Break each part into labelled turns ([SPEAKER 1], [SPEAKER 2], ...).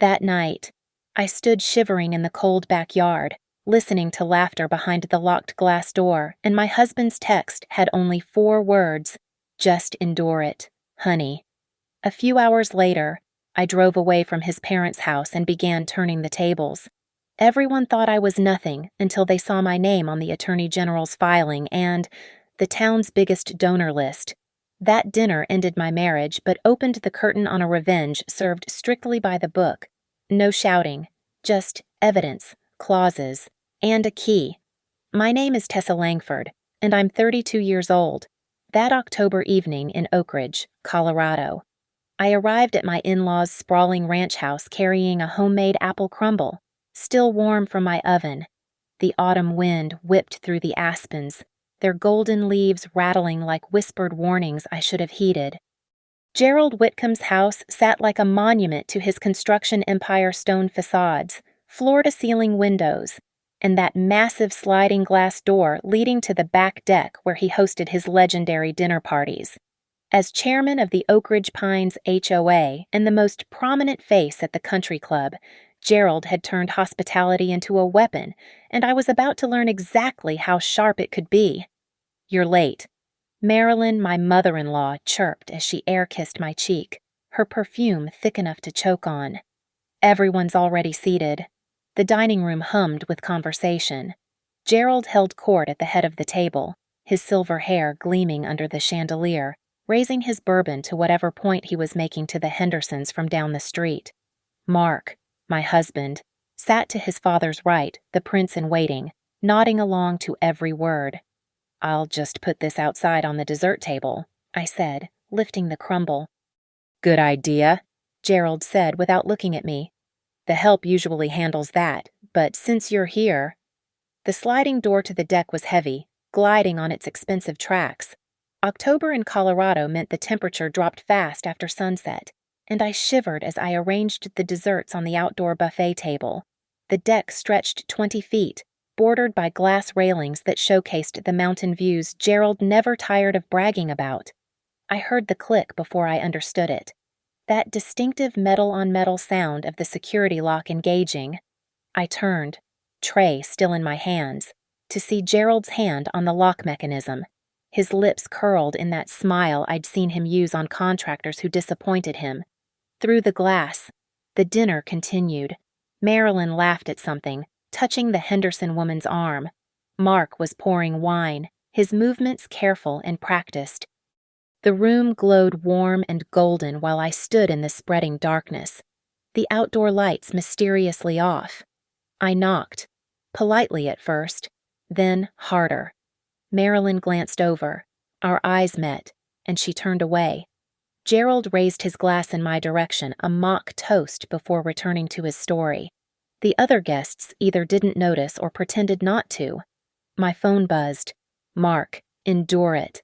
[SPEAKER 1] That night, I stood shivering in the cold backyard, listening to laughter behind the locked glass door, and my husband's text had only 4 words: "Just endure it, honey." A few hours later, I drove away from his parents' house and began turning the tables. Everyone thought I was nothing until they saw my name on the Attorney General's filing and the town's biggest donor list. That dinner ended my marriage, but opened the curtain on a revenge served strictly by the book. No shouting, just evidence, clauses, and a key. My name is Tessa Langford, and I'm 32 years old. That October evening in Oak Ridge, Colorado, I arrived at my in-laws' sprawling ranch house carrying a homemade apple crumble, still warm from my oven. The autumn wind whipped through the aspens, their golden leaves rattling like whispered warnings I should have heeded. Gerald Whitcomb's house sat like a monument to his construction empire stone facades, floor-to-ceiling windows, and that massive sliding glass door leading to the back deck where he hosted his legendary dinner parties. As chairman of the Oak Ridge Pines HOA and the most prominent face at the country club, Gerald had turned hospitality into a weapon, and I was about to learn exactly how sharp it could be. "You're late," Marilyn, my mother-in-law, chirped as she air-kissed my cheek, her perfume thick enough to choke on. "Everyone's already seated." The dining room hummed with conversation. Gerald held court at the head of the table, his silver hair gleaming under the chandelier, raising his bourbon to whatever point he was making to the Hendersons from down the street. Mark, my husband, sat to his father's right, the prince-in-waiting, nodding along to every word. "I'll just put this outside on the dessert table," I said, lifting the crumble. "Good idea," Gerald said without looking at me. "The help usually handles that, but since you're here—" The sliding door to the deck was heavy, gliding on its expensive tracks. October in Colorado meant the temperature dropped fast after sunset, and I shivered as I arranged the desserts on the outdoor buffet table. The deck stretched 20 feet, bordered by glass railings that showcased the mountain views Gerald never tired of bragging about. I heard the click before I understood it. That distinctive metal-on-metal sound of the security lock engaging. I turned, tray still in my hands, to see Gerald's hand on the lock mechanism, his lips curled in that smile I'd seen him use on contractors who disappointed him. Through the glass, the dinner continued. Marilyn laughed at something, touching the Henderson woman's arm. Mark was pouring wine, his movements careful and practiced. The room glowed warm and golden while I stood in the spreading darkness, the outdoor lights mysteriously off. I knocked, politely at first, then harder. Marilyn glanced over. Our eyes met, and she turned away. Gerald raised his glass in my direction, a mock toast before returning to his story. The other guests either didn't notice or pretended not to. My phone buzzed. "Mark, endure it."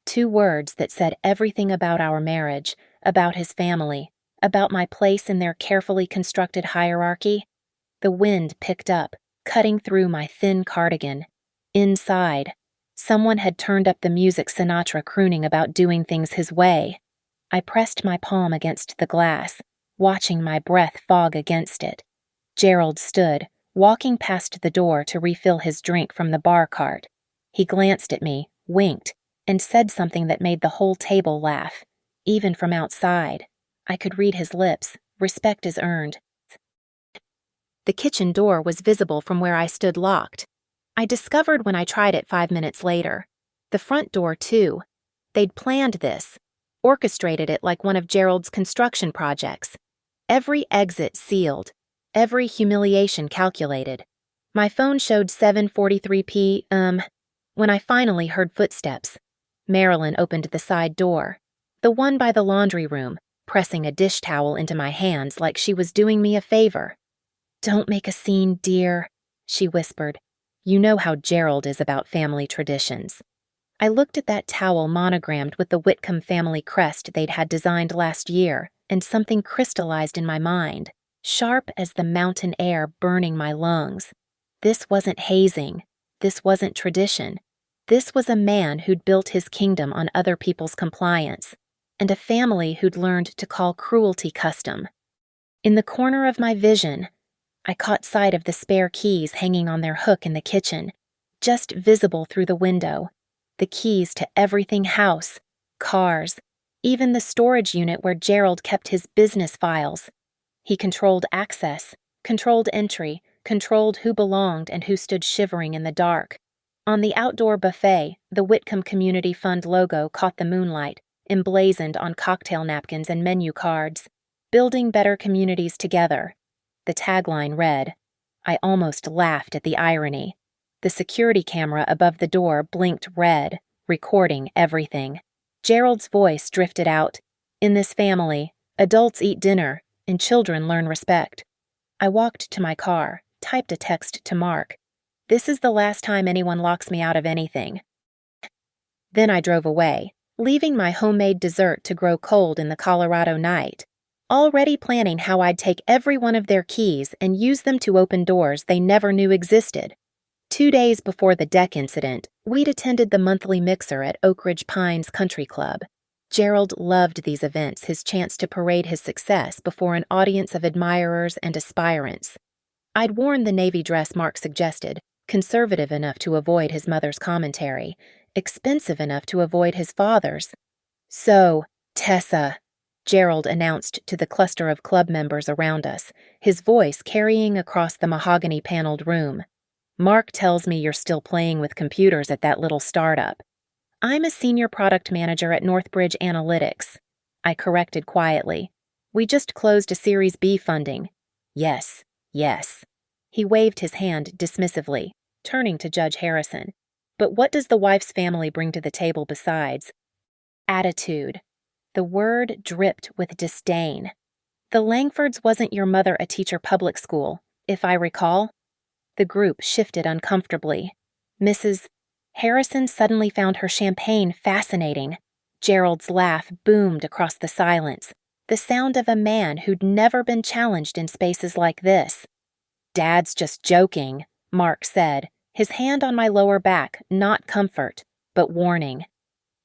[SPEAKER 1] 2 words that said everything about our marriage, about his family, about my place in their carefully constructed hierarchy. The wind picked up, cutting through my thin cardigan. Inside, someone had turned up the music Sinatra crooning about doing things his way. I pressed my palm against the glass, watching my breath fog against it. Gerald stood, walking past the door to refill his drink from the bar cart. He glanced at me, winked, and said something that made the whole table laugh. Even from outside, I could read his lips. Respect is earned. The kitchen door was visible from where I stood locked. I discovered when I tried it 5 minutes later. The front door, too. They'd planned this, orchestrated it like one of Gerald's construction projects. Every exit sealed, every humiliation calculated. My phone showed 7:43 p.m. when I finally heard footsteps. Marilyn opened the side door, the one by the laundry room, pressing a dish towel into my hands like she was doing me a favor. "Don't make a scene, dear," she whispered. "You know how Gerald is about family traditions." I looked at that towel monogrammed with the Whitcomb family crest they'd had designed last year, and something crystallized in my mind, sharp as the mountain air burning my lungs. This wasn't hazing. This wasn't tradition. This was a man who'd built his kingdom on other people's compliance, and a family who'd learned to call cruelty custom. In the corner of my vision, I caught sight of the spare keys hanging on their hook in the kitchen, just visible through the window. The keys to everything: house, cars, even the storage unit where Gerald kept his business files. He controlled access, controlled entry, controlled who belonged and who stood shivering in the dark. On the outdoor buffet, the Whitcomb Community Fund logo caught the moonlight, emblazoned on cocktail napkins and menu cards. Building better communities together. The tagline read. I almost laughed at the irony. The security camera above the door blinked red, recording everything. Gerald's voice drifted out. In this family, adults eat dinner, and children learn respect. I walked to my car, typed a text to Mark. This is the last time anyone locks me out of anything. Then I drove away, leaving my homemade dessert to grow cold in the Colorado night, already planning how I'd take every one of their keys and use them to open doors they never knew existed. 2 days before the deck incident, we'd attended the monthly mixer at Oak Ridge Pines Country Club. Gerald loved these events, his chance to parade his success before an audience of admirers and aspirants. I'd worn the navy dress Mark suggested, conservative enough to avoid his mother's commentary, expensive enough to avoid his father's. So, Tessa, Gerald announced to the cluster of club members around us, his voice carrying across the mahogany-paneled room. Mark tells me you're still playing with computers at that little startup. I'm a senior product manager at Northbridge Analytics. I corrected quietly. We just closed a Series B funding. Yes, yes. He waved his hand dismissively, turning to Judge Harrison. But what does the wife's family bring to the table besides? Attitude. The word dripped with disdain. The Langfords wasn't your mother a teacher public school, if I recall. The group shifted uncomfortably. Mrs. Harrison suddenly found her champagne fascinating. Gerald's laugh boomed across the silence, the sound of a man who'd never been challenged in spaces like this. Dad's just joking, Mark said, his hand on my lower back, not comfort, but warning.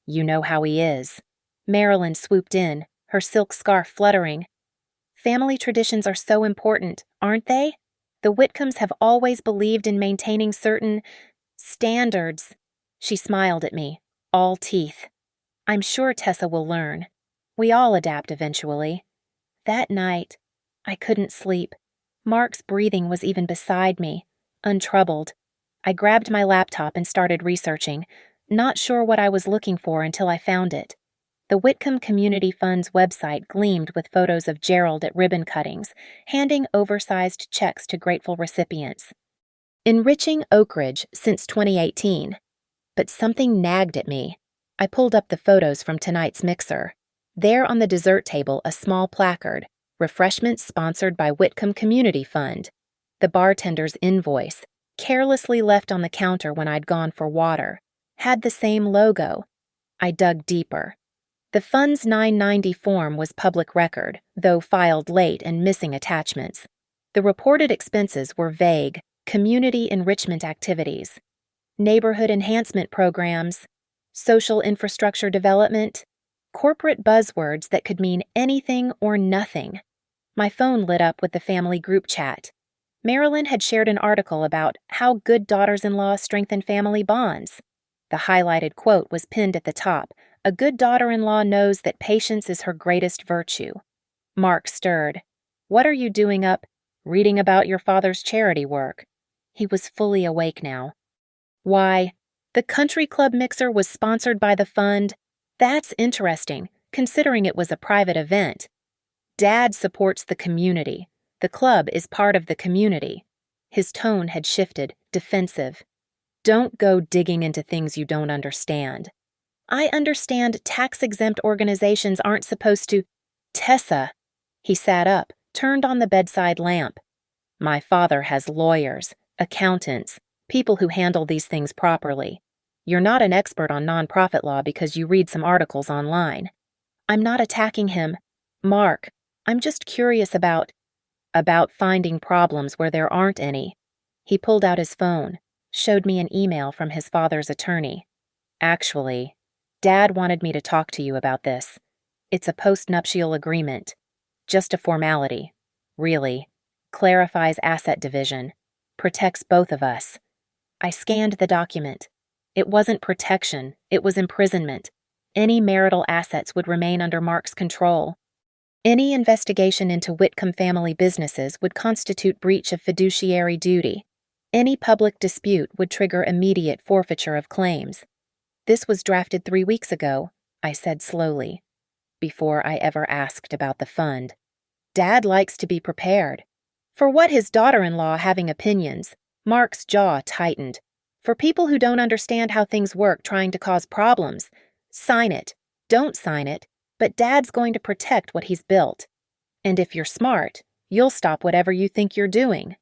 [SPEAKER 1] You know how he is. Marilyn swooped in, her silk scarf fluttering. Family traditions are so important, aren't they? The Whitcombs have always believed in maintaining certain standards. She smiled at me, all teeth. I'm sure Tessa will learn. We all adapt eventually. That night, I couldn't sleep. Mark's breathing was even beside me, untroubled. I grabbed my laptop and started researching, not sure what I was looking for until I found it. The Whitcomb Community Fund's website gleamed with photos of Gerald at ribbon cuttings, handing oversized checks to grateful recipients. Enriching Oak Ridge since 2018. But something nagged at me. I pulled up the photos from tonight's mixer. There on the dessert table, a small placard, refreshments sponsored by Whitcomb Community Fund. The bartender's invoice, carelessly left on the counter when I'd gone for water, had the same logo. I dug deeper. The fund's $9.90 form was public record, though filed late and missing attachments. The reported expenses were vague: community enrichment activities, neighborhood enhancement programs, social infrastructure development, corporate buzzwords that could mean anything or nothing. My phone lit up with the family group chat. Marilyn had shared an article about how good daughters-in-law strengthen family bonds. The highlighted quote was pinned at the top. A good daughter-in-law knows that patience is her greatest virtue. Mark stirred. What are you doing up? Reading about your father's charity work. He was fully awake now. Why, the country club mixer was sponsored by the fund. That's interesting, considering it was a private event. Dad supports the community. The club is part of the community. His tone had shifted, defensive. Don't go digging into things you don't understand. I understand tax-exempt organizations aren't supposed to— Tessa. He sat up, turned on the bedside lamp. My father has lawyers, accountants, people who handle these things properly. You're not an expert on nonprofit law because you read some articles online. I'm not attacking him. Mark, I'm just curious about finding problems where there aren't any. He pulled out his phone, showed me an email from his father's attorney. Actually, Dad wanted me to talk to you about this. It's a postnuptial agreement. Just a formality. Really. Clarifies asset division. Protects both of us. I scanned the document. It wasn't protection, it was imprisonment. Any marital assets would remain under Mark's control. Any investigation into Whitcomb family businesses would constitute breach of fiduciary duty. Any public dispute would trigger immediate forfeiture of claims. This was drafted 3 weeks ago, I said slowly, before I ever asked about the fund. Dad likes to be prepared. For what his daughter-in-law having opinions, Mark's jaw tightened. For people who don't understand how things work trying to cause problems, sign it, don't sign it, but Dad's going to protect what he's built. And if you're smart, you'll stop whatever you think you're doing.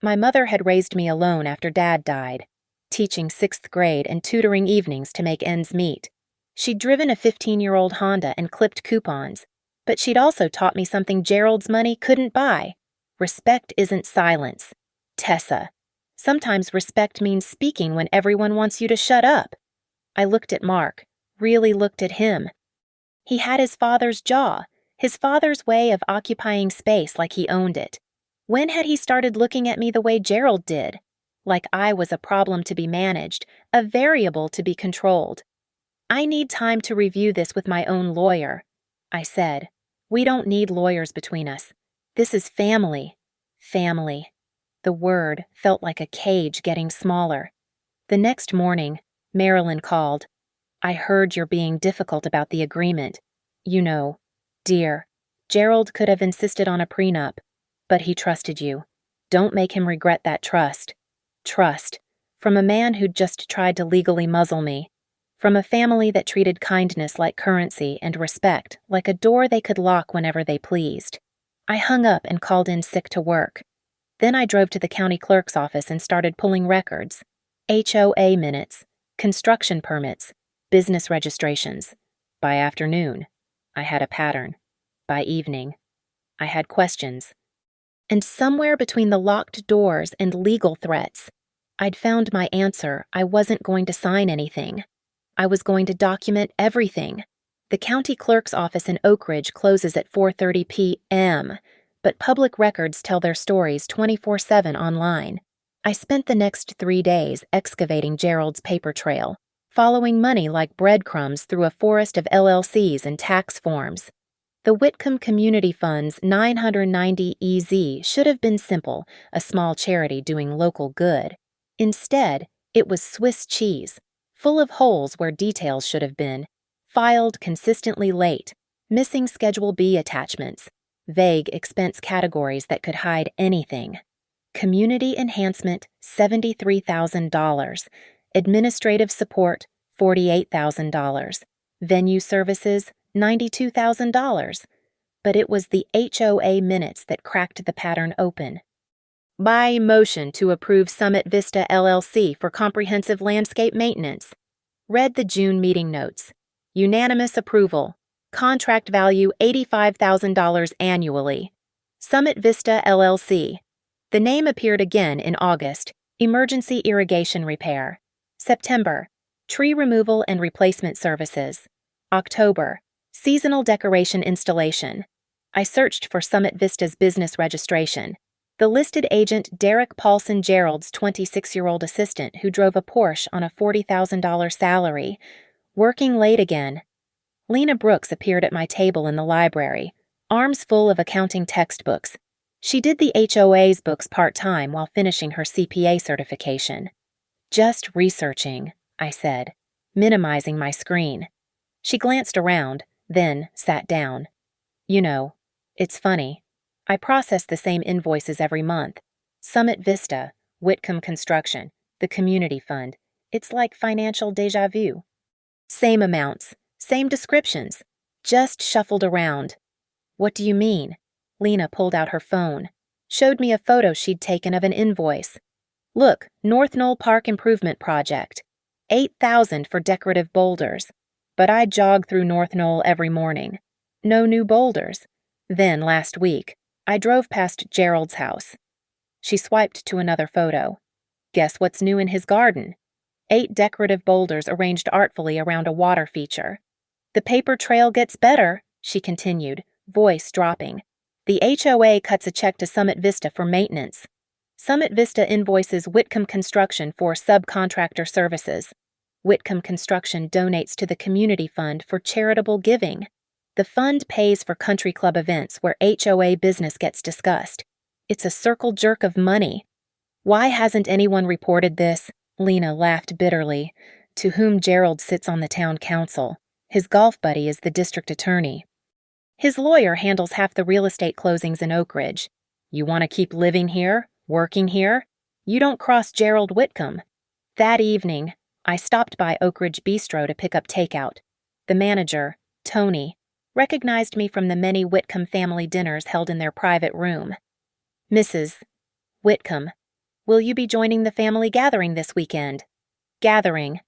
[SPEAKER 1] My mother had raised me alone after Dad died, teaching 6th grade and tutoring evenings to make ends meet. She'd driven a 15-year-old Honda and clipped coupons, but she'd also taught me something Gerald's money couldn't buy. Respect isn't silence. Tessa. Sometimes respect means speaking when everyone wants you to shut up. I looked at Mark, really looked at him. He had his father's jaw, his father's way of occupying space like he owned it. When had he started looking at me the way Gerald did? Like I was a problem to be managed, a variable to be controlled. I need time to review this with my own lawyer, I said. We don't need lawyers between us. This is family. Family. The word felt like a cage getting smaller. The next morning, Marilyn called. I heard you're being difficult about the agreement. You know, dear, Gerald could have insisted on a prenup, but he trusted you. Don't make him regret that trust. Trust. From a man who'd just tried to legally muzzle me. From a family that treated kindness like currency and respect like a door they could lock whenever they pleased. I hung up and called in sick to work. Then I drove to the county clerk's office and started pulling records. HOA minutes, construction permits, business registrations. By afternoon, I had a pattern. By evening, I had questions. And somewhere between the locked doors and legal threats, I'd found my answer. I wasn't going to sign anything. I was going to document everything. The county clerk's office in Oak Ridge closes at 4:30 p.m., but public records tell their stories 24/7 online. I spent the next 3 days excavating Gerald's paper trail, following money like breadcrumbs through a forest of LLCs and tax forms. The Whitcomb Community Fund's 990 EZ should have been simple, a small charity doing local good. Instead, it was Swiss cheese, full of holes where details should have been, filed consistently late, missing Schedule B attachments, vague expense categories that could hide anything. Community enhancement, $73,000. Administrative support, $48,000. Venue services, $92,000. But it was the HOA minutes that cracked the pattern open. By motion to approve Summit Vista LLC for comprehensive landscape maintenance. Read the June meeting notes. Unanimous approval. Contract value $85,000 annually. Summit Vista LLC. The name appeared again in August. Emergency irrigation repair. September. Tree removal and replacement services. October. Seasonal decoration installation. I searched for Summit Vista's business registration. The listed agent Derek Paulson Gerald's 26-year-old assistant who drove a Porsche on a $40,000 salary. Working late again. Lena Brooks appeared at my table in the library, arms full of accounting textbooks. She did the HOA's books part-time while finishing her CPA certification. Just researching, I said, minimizing my screen. She glanced around, then sat down. You know, it's funny. I process the same invoices every month. Summit Vista, Whitcomb Construction, the Community Fund. It's like financial déjà vu. Same amounts, same descriptions, just shuffled around. What do you mean? Lena pulled out her phone, showed me a photo she'd taken of an invoice. Look, North Knoll Park Improvement Project. $8,000 for decorative boulders. But I jog through North Knoll every morning. No new boulders. Then, last week, I drove past Gerald's house. She swiped to another photo. Guess what's new in his garden? 8 decorative boulders arranged artfully around a water feature. The paper trail gets better, she continued, voice dropping. The HOA cuts a check to Summit Vista for maintenance. Summit Vista invoices Whitcomb Construction for subcontractor services. Whitcomb Construction donates to the community fund for charitable giving. The fund pays for country club events where HOA business gets discussed. It's a circle jerk of money. Why hasn't anyone reported this? Lena laughed bitterly. To whom Gerald sits on the town council. His golf buddy is the district attorney. His lawyer handles half the real estate closings in Oak Ridge. You want to keep living here, working here? You don't cross Gerald Whitcomb. That evening, I stopped by Oak Ridge Bistro to pick up takeout. The manager, Tony, recognized me from the many Whitcomb family dinners held in their private room. Mrs. Whitcomb, will you be joining the family gathering this weekend? Gathering.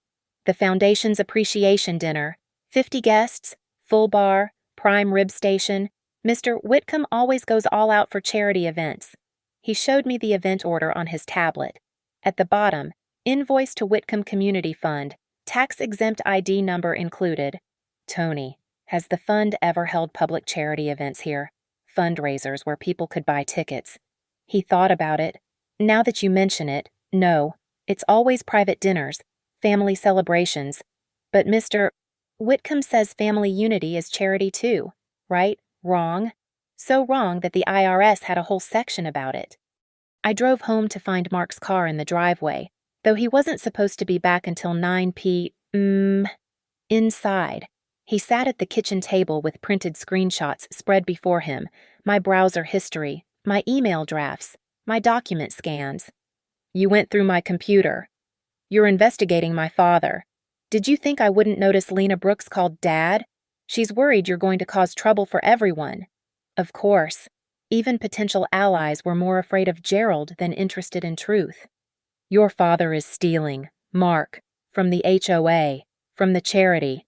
[SPEAKER 1] The Foundation's appreciation dinner. 50 guests, full bar, prime rib station. Mr. Whitcomb always goes all out for charity events. He showed me the event order on his tablet. At the bottom, invoice to Whitcomb Community Fund, tax-exempt ID number included. Tony, has the fund ever held public charity events here? Fundraisers where people could buy tickets? He thought about it. Now that you mention it, no. It's always private dinners, family celebrations. But Mr. Whitcomb says family unity is charity too, right? Wrong. So wrong that the IRS had a whole section about it. I drove home to find Mark's car in the driveway, though he wasn't supposed to be back until 9 p.m. Inside, he sat at the kitchen table with printed screenshots spread before him, my browser history, my email drafts, my document scans. You went through my computer. You're investigating my father. Did you think I wouldn't notice Lena Brooks called Dad? She's worried you're going to cause trouble for everyone. Of course. Even potential allies were more afraid of Gerald than interested in truth. Your father is stealing, Mark, from the HOA, from the charity.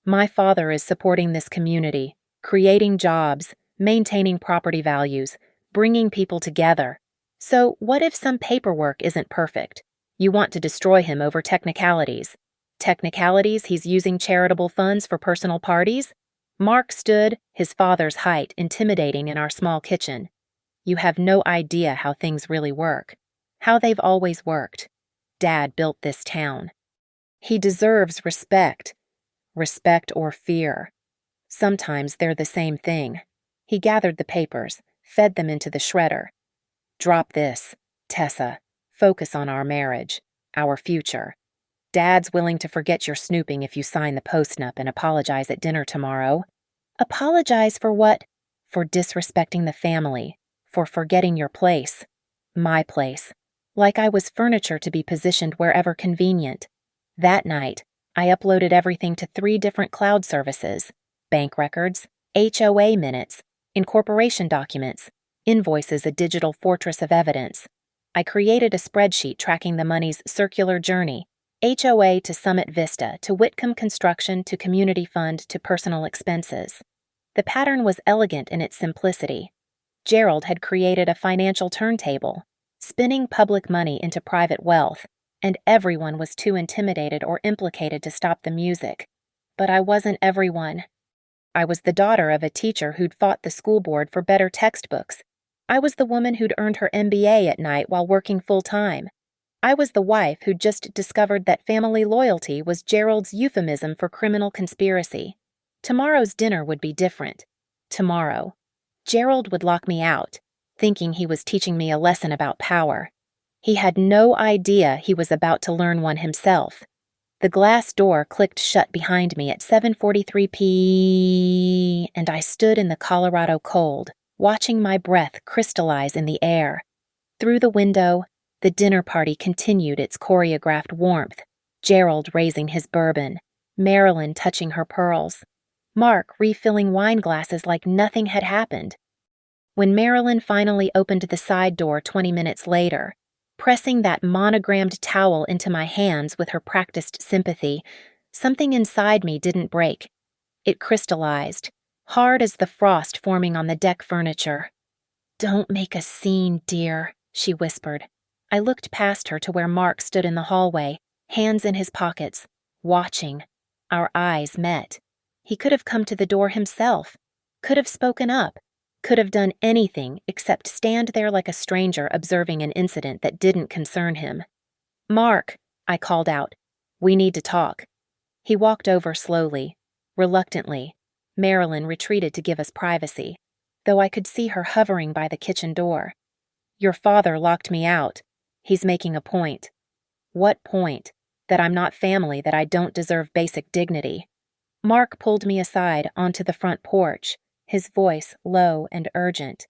[SPEAKER 1] My father is supporting this community, creating jobs, maintaining property values, bringing people together. So what if some paperwork isn't perfect? You want to destroy him over technicalities. Technicalities he's using charitable funds for personal parties? Mark stood, his father's height intimidating in our small kitchen. You have no idea how things really work. How they've always worked. Dad built this town. He deserves respect. Respect or fear. Sometimes they're the same thing. He gathered the papers, fed them into the shredder. Drop this, Tessa. Focus on our marriage, our future. Dad's willing to forget your snooping if you sign the postnup and apologize at dinner tomorrow. Apologize for what? For disrespecting the family, for forgetting your place. My place. Like I was furniture to be positioned wherever convenient. That night, I uploaded everything to 3 different cloud services. Bank records, HOA minutes, incorporation documents, invoices, a digital fortress of evidence. I created a spreadsheet tracking the money's circular journey, HOA to Summit Vista, to Whitcomb Construction, to Community Fund, to personal expenses. The pattern was elegant in its simplicity. Gerald had created a financial turntable, spinning public money into private wealth, and everyone was too intimidated or implicated to stop the music. But I wasn't everyone. I was the daughter of a teacher who'd fought the school board for better textbooks. I was the woman who'd earned her MBA at night while working full-time. I was the wife who'd just discovered that family loyalty was Gerald's euphemism for criminal conspiracy. Tomorrow's dinner would be different. Tomorrow. Gerald would lock me out, thinking he was teaching me a lesson about power. He had no idea he was about to learn one himself. The glass door clicked shut behind me at 7:43 p.m., and I stood in the Colorado cold, watching my breath crystallize in the air. Through the window, the dinner party continued its choreographed warmth, Gerald raising his bourbon, Marilyn touching her pearls, Mark refilling wine glasses like nothing had happened. When Marilyn finally opened the side door 20 minutes later, pressing that monogrammed towel into my hands with her practiced sympathy, something inside me didn't break. It crystallized, hard as the frost forming on the deck furniture. "Don't make a scene, dear," she whispered. I looked past her to where Mark stood in the hallway, hands in his pockets, watching. Our eyes met. He could have come to the door himself, could have spoken up, Could have done anything except stand there like a stranger observing an incident that didn't concern him. "Mark," I called out. "We need to talk." He walked over slowly. Reluctantly, Marilyn retreated to give us privacy, though I could see her hovering by the kitchen door. "Your father locked me out. He's making a point." "What point? That I'm not family, that I don't deserve basic dignity." Mark pulled me aside onto the front porch, his voice low and urgent.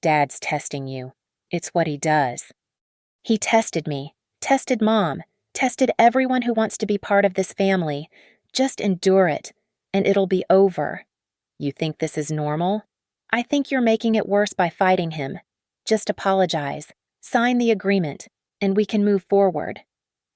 [SPEAKER 1] "Dad's testing you. It's what he does." He tested me, tested Mom, tested everyone who wants to be part of this family. Just endure it, and it'll be over. "You think this is normal? I think you're making it worse by fighting him. Just apologize, sign the agreement, and we can move forward."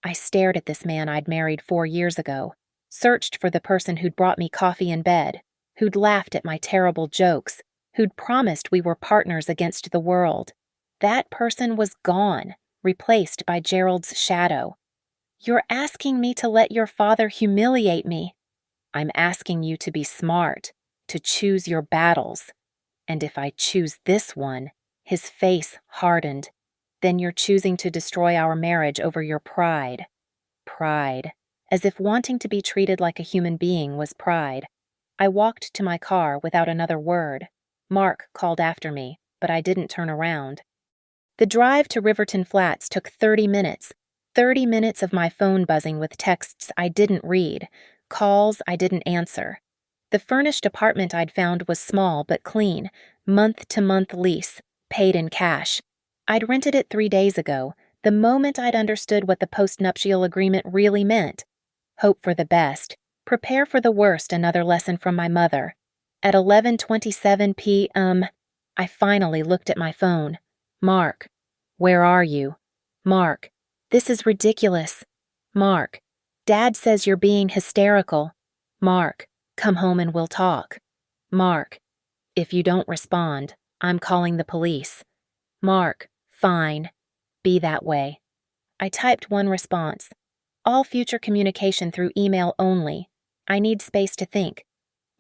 [SPEAKER 1] I stared at this man I'd married 4 years ago, searched for the person who'd brought me coffee in bed, who'd laughed at my terrible jokes, who'd promised we were partners against the world. That person was gone, replaced by Gerald's shadow. "You're asking me to let your father humiliate me." "I'm asking you to be smart, to choose your battles. And if I choose this one," his face hardened, "then you're choosing to destroy our marriage over your pride." Pride. As if wanting to be treated like a human being was pride. I walked to my car without another word. Mark called after me, but I didn't turn around. The drive to Riverton Flats took 30 minutes. 30 minutes of my phone buzzing with texts I didn't read, calls I didn't answer. The furnished apartment I'd found was small but clean, month-to-month lease, paid in cash. I'd rented it 3 days ago, the moment I'd understood what the postnuptial agreement really meant. Hope for the best, prepare for the worst, another lesson from my mother. At 11:27 p.m., I finally looked at my phone. "Mark, where are you?" "Mark, this is ridiculous." "Mark, Dad says you're being hysterical." "Mark, come home and we'll talk." "Mark, if you don't respond, I'm calling the police." "Mark, fine. Be that way." I typed one response. "All future communication through email only. I need space to think."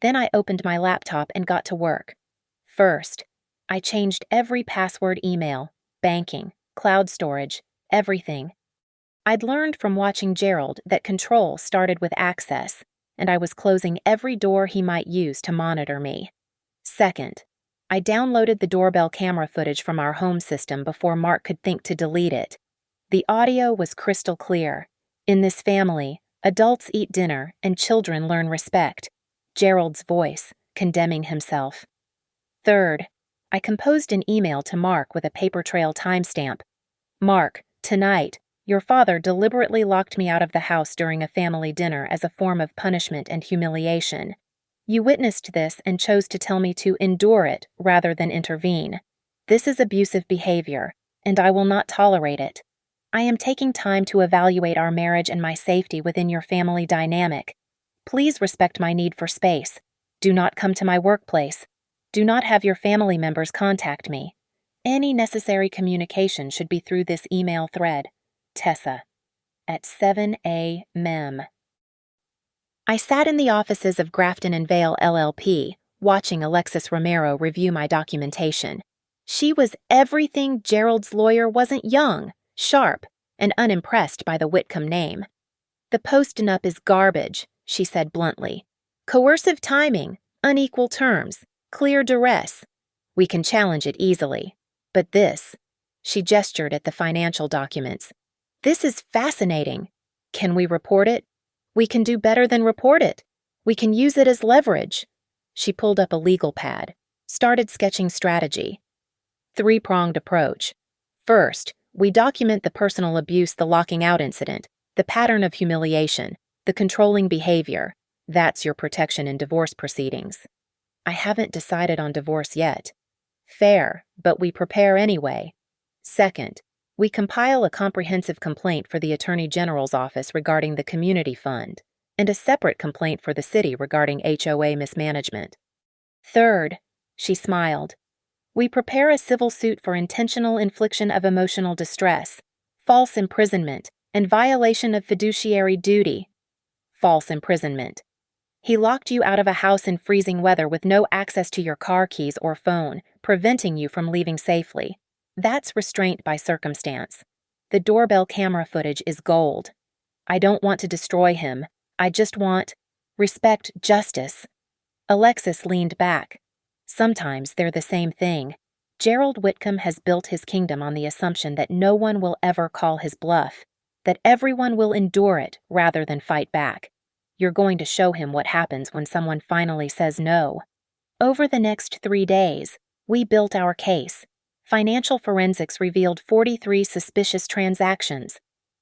[SPEAKER 1] Then I opened my laptop and got to work. First, I changed every password: email, banking, cloud storage, everything. I'd learned from watching Gerald that control started with access, and I was closing every door he might use to monitor me. Second, I downloaded the doorbell camera footage from our home system before Mark could think to delete it. The audio was crystal clear. In this family, adults eat dinner and children learn respect. Gerald's voice, condemning himself. Third, I composed an email to Mark with a paper trail timestamp. "Mark, tonight, your father deliberately locked me out of the house during a family dinner as a form of punishment and humiliation. You witnessed this and chose to tell me to endure it rather than intervene. This is abusive behavior, and I will not tolerate it. I am taking time to evaluate our marriage and my safety within your family dynamic. Please respect my need for space. Do not come to my workplace. Do not have your family members contact me. Any necessary communication should be through this email thread. Tessa." At 7 a.m. I sat in the offices of Grafton and Vale LLP, watching Alexis Romero review my documentation. She was everything Gerald's lawyer wasn't: young, sharp, and unimpressed by the Whitcomb name. "The post-nup is garbage," she said bluntly. "Coercive timing, unequal terms, clear duress. We can challenge it easily. But this," she gestured at the financial documents, "this is fascinating. Can we report it? We can do better than report it. We can use it as leverage." She pulled up a legal pad, started sketching strategy. Three-pronged approach. First, we document the personal abuse, the locking out incident, the pattern of humiliation, the controlling behavior. That's your protection in divorce proceedings. I haven't decided on divorce yet. Fair, but we prepare anyway. Second, we compile a comprehensive complaint for the Attorney General's office regarding the community fund, and a separate complaint for the city regarding HOA mismanagement. Third, she smiled, we prepare a civil suit for intentional infliction of emotional distress, false imprisonment, and violation of fiduciary duty. False imprisonment. He locked you out of a house in freezing weather with no access to your car keys or phone, preventing you from leaving safely. That's restraint by circumstance. The doorbell camera footage is gold. I don't want to destroy him. I just want respect, justice. Alexis leaned back. Sometimes they're the same thing. Gerald Whitcomb has built his kingdom on the assumption that no one will ever call his bluff, that everyone will endure it rather than fight back. You're going to show him what happens when someone finally says no. Over the next 3 days, we built our case. Financial forensics revealed 43 suspicious transactions.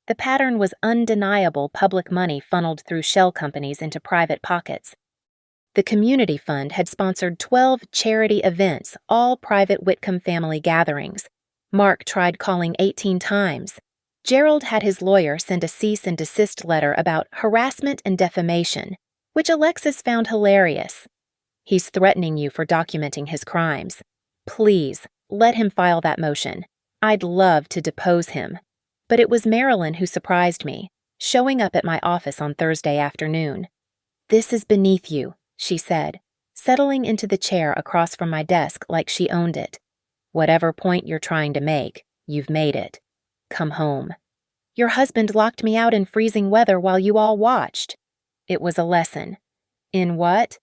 [SPEAKER 1] The pattern was undeniable: public money funneled through shell companies into private pockets. The community fund had sponsored 12 charity events, all private Whitcomb family gatherings. Mark tried calling 18 times. Gerald had his lawyer send a cease and desist letter about harassment and defamation, which Alexis found hilarious. He's threatening you for documenting his crimes. Please, let him file that motion. I'd love to depose him. But it was Marilyn who surprised me, showing up at my office on Thursday afternoon. "This is beneath you," she said, settling into the chair across from my desk like she owned it. "Whatever point you're trying to make, you've made it. Come home." "Your husband locked me out in freezing weather while you all watched." "It was a lesson." "In what?"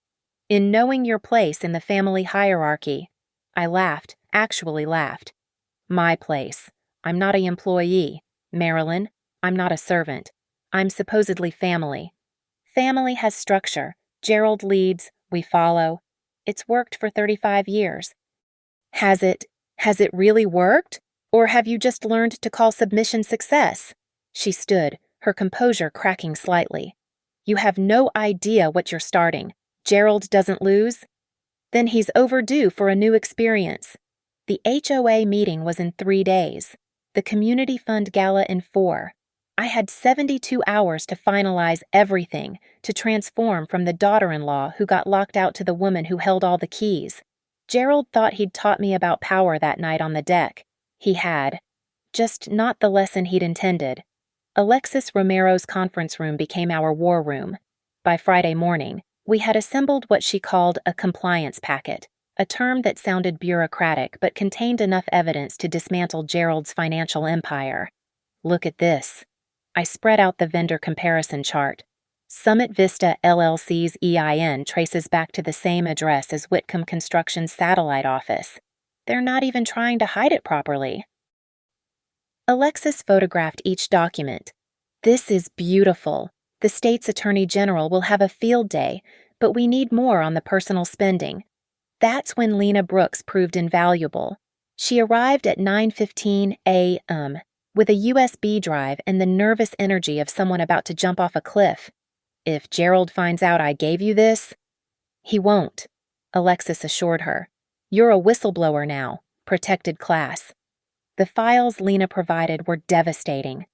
[SPEAKER 1] "In knowing your place in the family hierarchy." I laughed, actually laughed. "My place. I'm not an employee. Marilyn, I'm not a servant. I'm supposedly family. Family has structure. Gerald leads, we follow. It's worked for 35 years. Has it really worked? Or have you just learned to call submission success?" She stood, her composure cracking slightly. "You have no idea what you're starting. Gerald doesn't lose? Then he's overdue for a new experience." The HOA meeting was in 3 days. The community fund gala in 4. I had 72 hours to finalize everything, to transform from the daughter-in-law who got locked out to the woman who held all the keys. Gerald thought he'd taught me about power that night on the deck. He had. Just not the lesson he'd intended. Alexis Romero's conference room became our war room. By Friday morning, we had assembled what she called a compliance packet, a term that sounded bureaucratic but contained enough evidence to dismantle Gerald's financial empire. "Look at this." I spread out the vendor comparison chart. Summit Vista LLC's EIN traces back to the same address as Whitcomb Construction's satellite office. They're not even trying to hide it properly. Alexis photographed each document. "This is beautiful. The state's attorney general will have a field day, but we need more on the personal spending." That's when Lena Brooks proved invaluable. She arrived at 9:15 a.m. with a USB drive and the nervous energy of someone about to jump off a cliff. "If Gerald finds out I gave you this..." "He won't," Alexis assured her. "You're a whistleblower now, protected class." The files Lena provided were devastating.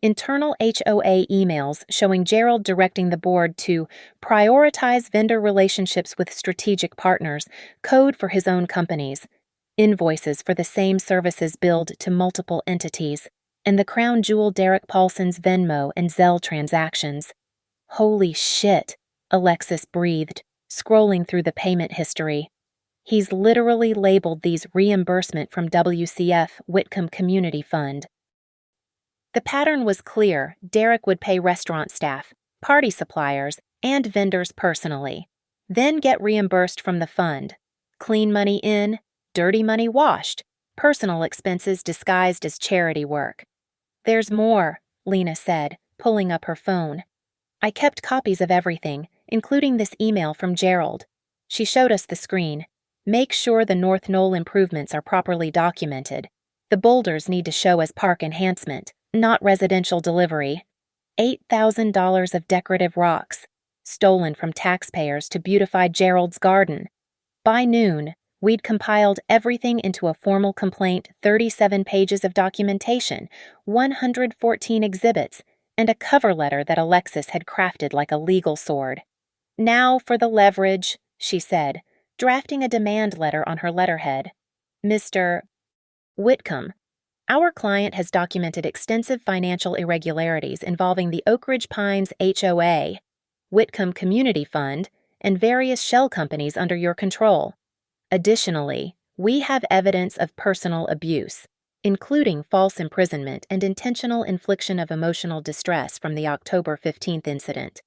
[SPEAKER 1] Internal HOA emails showing Gerald directing the board to prioritize vendor relationships with strategic partners, code for his own companies, invoices for the same services billed to multiple entities, and the crown jewel Derek Paulson's Venmo and Zelle transactions. "Holy shit," Alexis breathed, scrolling through the payment history. "He's literally labeled these reimbursement from WCF Whitcomb Community Fund." The pattern was clear. Derek would pay restaurant staff, party suppliers, and vendors personally, then get reimbursed from the fund. Clean money in, dirty money washed, personal expenses disguised as charity work. "There's more," Lena said, pulling up her phone. "I kept copies of everything, including this email from Gerald." She showed us the screen. "Make sure the North Knoll improvements are properly documented. The boulders need to show as park enhancement, not residential delivery. $8,000 of decorative rocks, stolen from taxpayers to beautify Gerald's garden." By noon, we'd compiled everything into a formal complaint, 37 pages of documentation, 114 exhibits, and a cover letter that Alexis had crafted like a legal sword. "Now for the leverage," she said, drafting a demand letter on her letterhead. "Mr. Whitcomb, our client has documented extensive financial irregularities involving the Oak Ridge Pines HOA. Whitcomb Community Fund, and various shell companies under your control. Additionally, we have evidence of personal abuse, including false imprisonment and intentional infliction of emotional distress from the October 15th incident.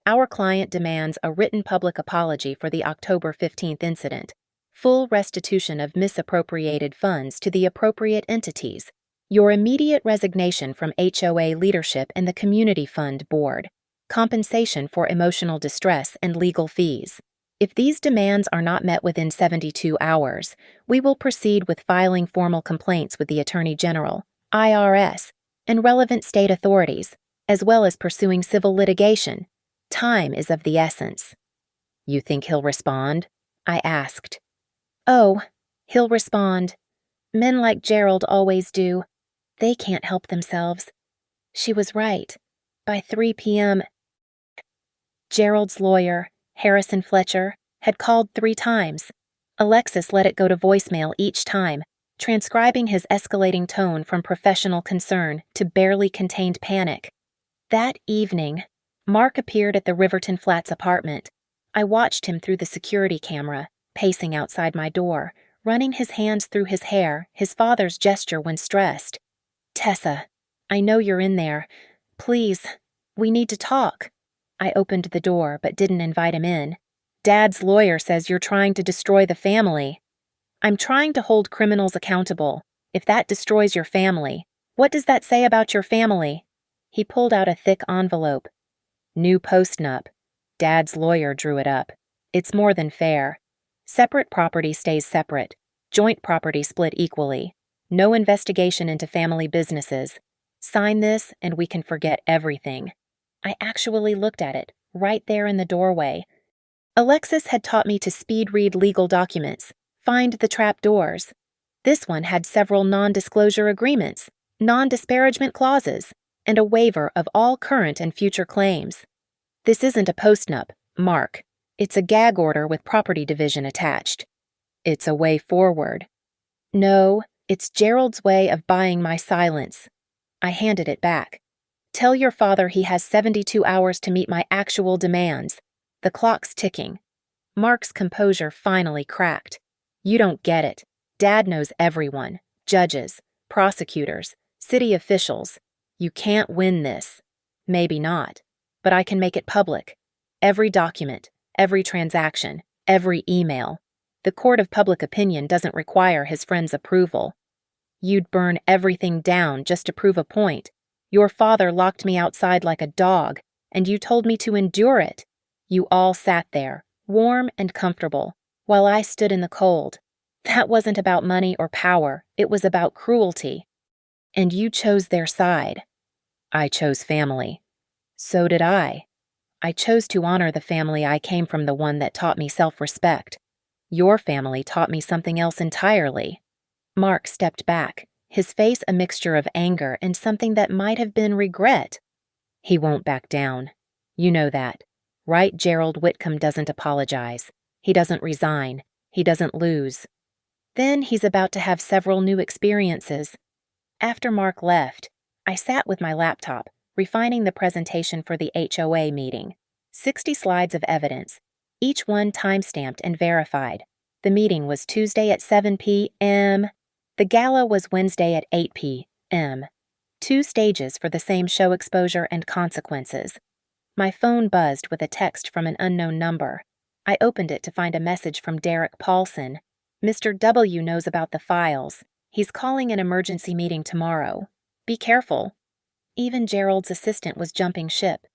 [SPEAKER 1] Our client demands a written public apology for the October 15th incident, full restitution of misappropriated funds to the appropriate entities, your immediate resignation from HOA leadership and the Community Fund Board, compensation for emotional distress and legal fees. If these demands are not met within 72 hours, we will proceed with filing formal complaints with the Attorney General, IRS, and relevant state authorities, as well as pursuing civil litigation. Time is of the essence. You think he'll respond? I asked. Oh, he'll respond. Men like Gerald always do. They can't help themselves. She was right. By 3 p.m., Gerald's lawyer, Harrison Fletcher, had called 3 times. Alexis let it go to voicemail each time, transcribing his escalating tone from professional concern to barely contained panic. That evening, Mark appeared at the Riverton Flats apartment. I watched him through the security camera, pacing outside my door, running his hands through his hair, his father's gesture when stressed. Tessa, I know you're in there. Please, we need to talk. I opened the door but didn't invite him in. Dad's lawyer says you're trying to destroy the family. I'm trying to hold criminals accountable. If that destroys your family, what does that say about your family? He pulled out a thick envelope. New postnup. Dad's lawyer drew it up. It's more than fair. Separate property stays separate. Joint property split equally. No investigation into family businesses. Sign this and we can forget everything. I actually looked at it, right there in the doorway. Alexis had taught me to speed read legal documents, find the trap doors. This one had several non-disclosure agreements, non-disparagement clauses, and a waiver of all current and future claims. This isn't a postnup, Mark. It's a gag order with property division attached. It's a way forward. No, it's Gerald's way of buying my silence. I handed it back. Tell your father he has 72 hours to meet my actual demands. The clock's ticking. Mark's composure finally cracked. You don't get it. Dad knows everyone. Judges, prosecutors, city officials. You can't win this. Maybe not. But I can make it public. Every document, every transaction, every email. The court of public opinion doesn't require his friend's approval. You'd burn everything down just to prove a point. Your father locked me outside like a dog, and you told me to endure it. You all sat there, warm and comfortable, while I stood in the cold. That wasn't about money or power, it was about cruelty. And you chose their side. I chose family. So did I. I chose to honor the family I came from, the one that taught me self-respect. Your family taught me something else entirely. Mark stepped back, his face a mixture of anger and something that might have been regret. He won't back down. You know that. Right? Gerald Whitcomb doesn't apologize. He doesn't resign. He doesn't lose. Then he's about to have several new experiences. After Mark left, I sat with my laptop, refining the presentation for the HOA meeting. 60 slides of evidence, each one time-stamped and verified. The meeting was Tuesday at 7 p.m. The gala was Wednesday at 8 p.m. 2 stages for the same show exposure and consequences. My phone buzzed with a text from an unknown number. I opened it to find a message from Derek Paulson. Mr. W knows about the files. He's calling an emergency meeting tomorrow. Be careful. Even Gerald's assistant was jumping ship.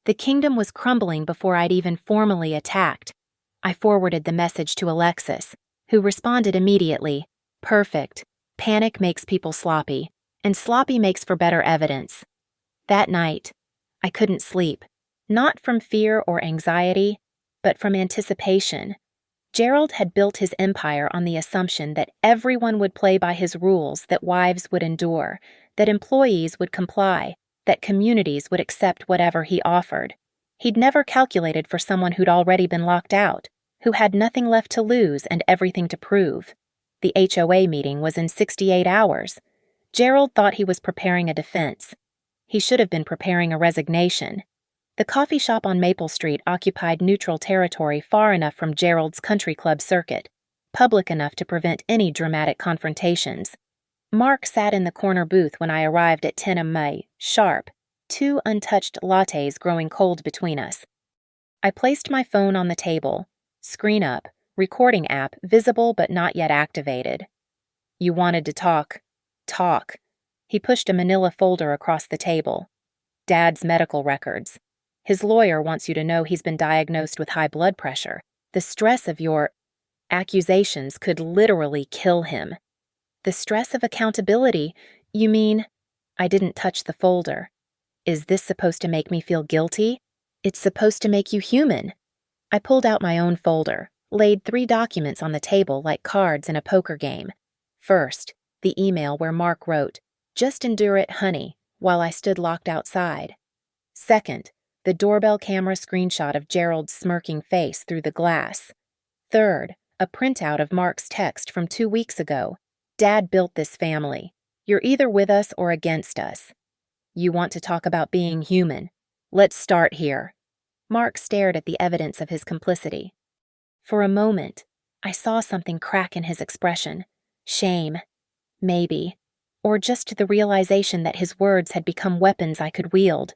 [SPEAKER 1] The kingdom was crumbling before I'd even formally attacked. I forwarded the message to Alexis, who responded immediately. Perfect. Panic makes people sloppy, and sloppy makes for better evidence. That night, I couldn't sleep, not from fear or anxiety, but from anticipation. Gerald had built his empire on the assumption that everyone would play by his rules, that wives would endure, that employees would comply, that communities would accept whatever he offered. He'd never calculated for someone who'd already been locked out, who had nothing left to lose and everything to prove. The HOA meeting was in 68 hours. Gerald thought he was preparing a defense. He should have been preparing a resignation. The coffee shop on Maple Street occupied neutral territory far enough from Gerald's country club circuit, public enough to prevent any dramatic confrontations. Mark sat in the corner booth when I arrived at 10 a.m. sharp, 2 untouched lattes growing cold between us. I placed my phone on the table, screen up, recording app visible but not yet activated. You wanted to talk. Talk. He pushed a manila folder across the table. Dad's medical records. His lawyer wants you to know he's been diagnosed with high blood pressure. The stress of your accusations could literally kill him. The stress of accountability, you mean? I didn't touch the folder. Is this supposed to make me feel guilty? It's supposed to make you human. I pulled out my own folder, laid 3 documents on the table like cards in a poker game. First, the email where Mark wrote, "Just endure it, honey," while I stood locked outside. Second, the doorbell camera screenshot of Gerald's smirking face through the glass. Third, a printout of Mark's text from 2 weeks ago. Dad built this family. You're either with us or against us. You want to talk about being human. Let's start here. Mark stared at the evidence of his complicity. For a moment, I saw something crack in his expression. Shame. Maybe. Or just the realization that his words had become weapons I could wield.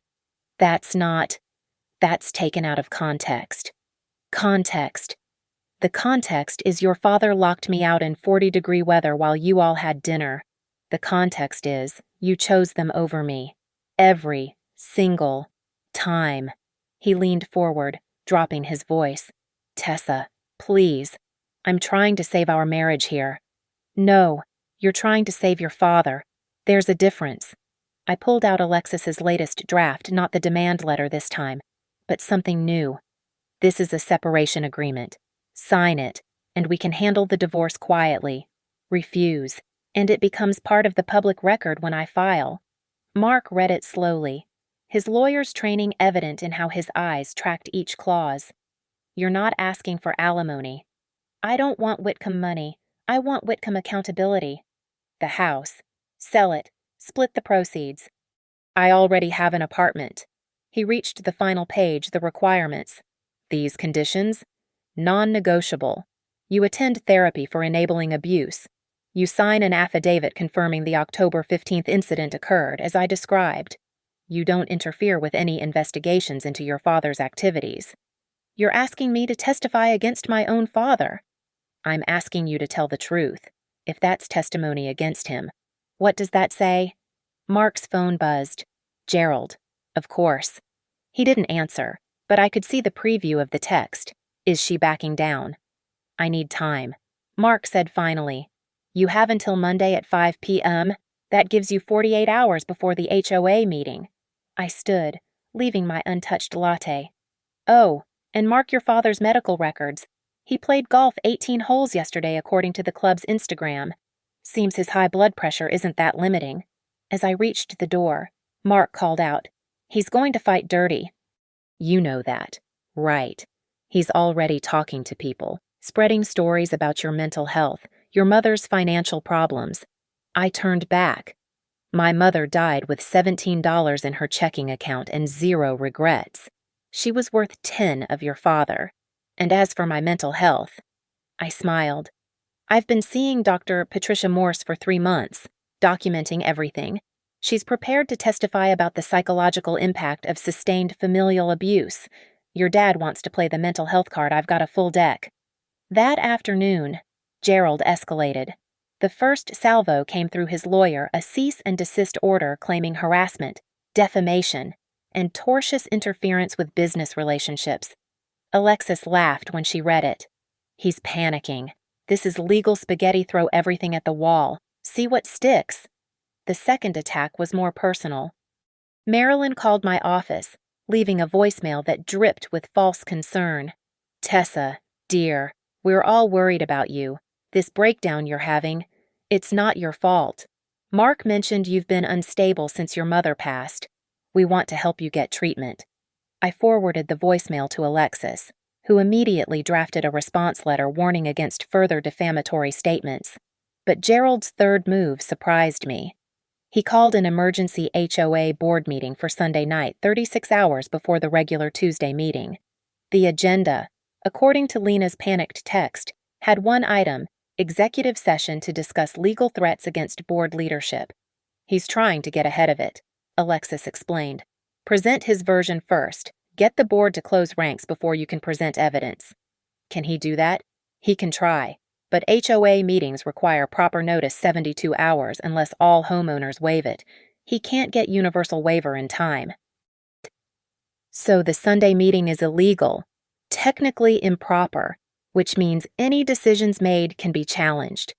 [SPEAKER 1] That's taken out of context. Context. The context is your father locked me out in 40-degree weather while you all had dinner. The context is you chose them over me. Every single time. He leaned forward, dropping his voice. Tessa, please. I'm trying to save our marriage here. No, you're trying to save your father. There's a difference. I pulled out Alexis's latest draft, not the demand letter this time, but something new. This is a separation agreement. Sign it, and we can handle the divorce quietly. Refuse, and it becomes part of the public record when I file. Mark read it slowly, his lawyer's training evident in how his eyes tracked each clause. You're not asking for alimony. I don't want Whitcomb money. I want Whitcomb accountability. The house. Sell it. Split the proceeds. I already have an apartment. He reached the final page, the requirements. These conditions? Non-negotiable. You attend therapy for enabling abuse. You sign an affidavit confirming the October 15th incident occurred, as I described. You don't interfere with any investigations into your father's activities. You're asking me to testify against my own father. I'm asking you to tell the truth, if that's testimony against him. What does that say? Mark's phone buzzed. Gerald. Of course. He didn't answer, but I could see the preview of the text. Is she backing down? I need time. Mark said finally. You have until Monday at 5 p.m. That gives you 48 hours before the HOA meeting. I stood, leaving my untouched latte. Oh, and mark your father's medical records. He played golf 18 holes yesterday according to the club's Instagram. Seems his high blood pressure isn't that limiting. As I reached the door, Mark called out, He's going to fight dirty. You know that, right? He's already talking to people, spreading stories about your mental health, your mother's financial problems. I turned back. My mother died with $17 in her checking account and 0 regrets. She was worth 10 of your father. And as for my mental health, I smiled. I've been seeing Dr. Patricia Morse for 3 months, documenting everything. She's prepared to testify about the psychological impact of sustained familial abuse. Your dad wants to play the mental health card. I've got a full deck. That afternoon, Gerald escalated. The first salvo came through his lawyer, a cease and desist order claiming harassment, defamation, and tortious interference with business relationships. Alexis laughed when she read it. He's panicking. This is legal spaghetti, throw everything at the wall. See what sticks. The second attack was more personal. Marilyn called my office, leaving a voicemail that dripped with false concern. Tessa, dear, we're all worried about you. This breakdown you're having, it's not your fault. Mark mentioned you've been unstable since your mother passed. We want to help you get treatment. I forwarded the voicemail to Alexis, who immediately drafted a response letter warning against further defamatory statements. But Gerald's third move surprised me. He called an emergency HOA board meeting for Sunday night, 36 hours before the regular Tuesday meeting. The agenda, according to Lena's panicked text, had one item: executive session to discuss legal threats against board leadership. He's trying to get ahead of it, Alexis explained. Present his version first. Get the board to close ranks before you can present evidence. Can he do that? He can try, but HOA meetings require proper notice 72 hours unless all homeowners waive it. He can't get universal waiver in time. So the Sunday meeting is illegal, technically improper, which means any decisions made can be challenged.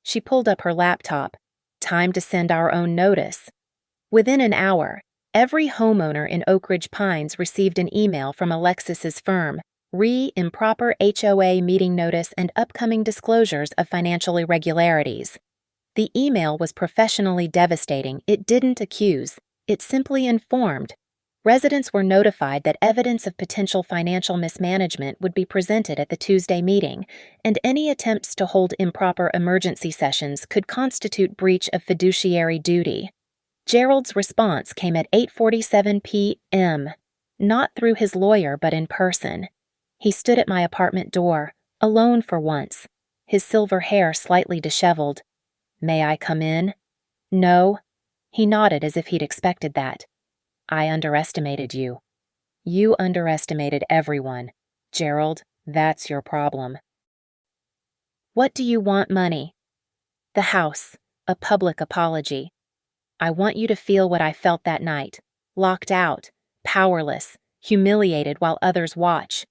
[SPEAKER 1] She pulled up her laptop. Time to send our own notice. Within an hour, every homeowner in Oak Ridge Pines received an email from Alexis's firm, improper HOA meeting notice and upcoming disclosures of financial irregularities. The email was professionally devastating. It didn't accuse. It simply informed. Residents were notified that evidence of potential financial mismanagement would be presented at the Tuesday meeting, and any attempts to hold improper emergency sessions could constitute breach of fiduciary duty. Gerald's response came at 8:47 p.m., not through his lawyer but in person. He stood at my apartment door, alone for once, his silver hair slightly disheveled. "May I come in?" "No." He nodded as if he'd expected that. "I underestimated you." "You underestimated everyone. Gerald, that's your problem." "What do you want, money?" "The house, a public apology. I want you to feel what I felt that night, locked out, powerless, humiliated while others watch."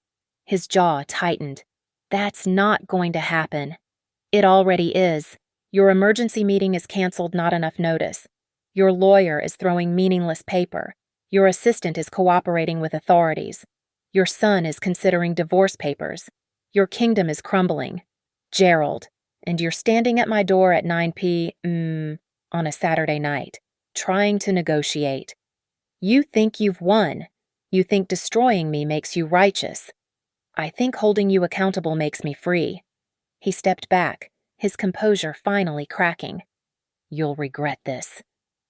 [SPEAKER 1] His jaw tightened. "That's not going to happen." "It already is. Your emergency meeting is canceled, not enough notice. Your lawyer is throwing meaningless paper. Your assistant is cooperating with authorities. Your son is considering divorce papers. Your kingdom is crumbling. Gerald, and you're standing at my door at 9 p.m. on a Saturday night, trying to negotiate. You think you've won. You think destroying me makes you righteous. I think holding you accountable makes me free." He stepped back, his composure finally cracking. "You'll regret this.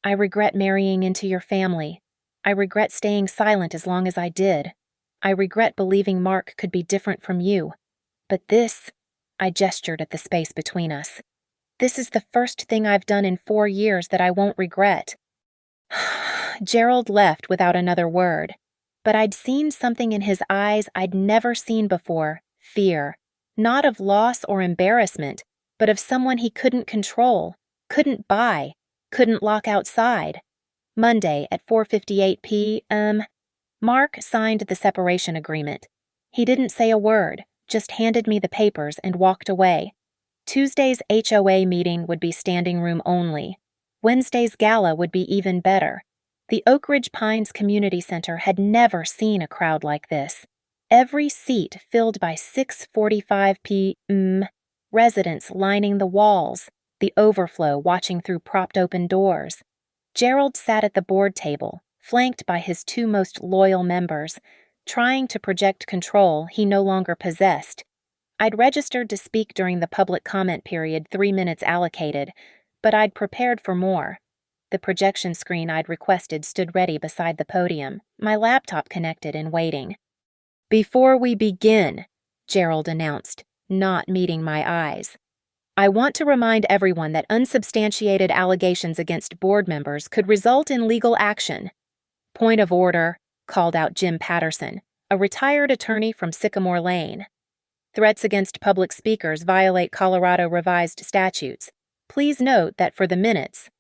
[SPEAKER 1] I regret marrying into your family. I regret staying silent as long as I did. I regret believing Mark could be different from you. But this," I gestured at the space between us, "this is the first thing I've done in 4 years that I won't regret." Gerald left without another word, but I'd seen something in his eyes I'd never seen before: fear, not of loss or embarrassment, but of someone he couldn't control, couldn't buy, couldn't lock outside. Monday at 4:58 p.m., Mark signed the separation agreement. He didn't say a word, just handed me the papers and walked away. Tuesday's HOA meeting would be standing room only. Wednesday's gala would be even better. The Oak Ridge Pines Community Center had never seen a crowd like this. Every seat filled by 6:45 p.m., residents lining the walls, the overflow watching through propped-open doors. Gerald sat at the board table, flanked by his 2 most loyal members, trying to project control he no longer possessed. I'd registered to speak during the public comment period 3 minutes allocated, but I'd prepared for more. The projection screen I'd requested stood ready beside the podium, my laptop connected and waiting. "Before we begin," Gerald announced, not meeting my eyes, "I want to remind everyone that unsubstantiated allegations against board members could result in legal action." "Point of order," called out Jim Patterson, a retired attorney from Sycamore Lane. "Threats against public speakers violate Colorado revised statutes. Please note that for the minutes."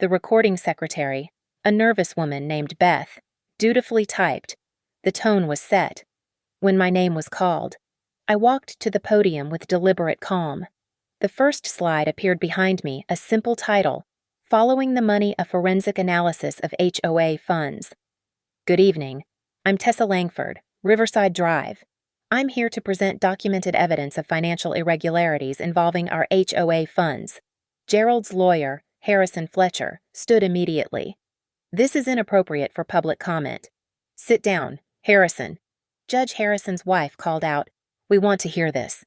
[SPEAKER 1] The recording secretary, a nervous woman named Beth, dutifully typed. The tone was set. When my name was called, I walked to the podium with deliberate calm. The first slide appeared behind me, a simple title: "Following the Money, a Forensic Analysis of HOA Funds." "Good evening. I'm Tessa Langford, Riverside Drive. I'm here to present documented evidence of financial irregularities involving our HOA funds." Gerald's lawyer, Harrison Fletcher, stood immediately. "This is inappropriate for public comment." "Sit down, Harrison." Judge Harrison's wife called out, "We want to hear this."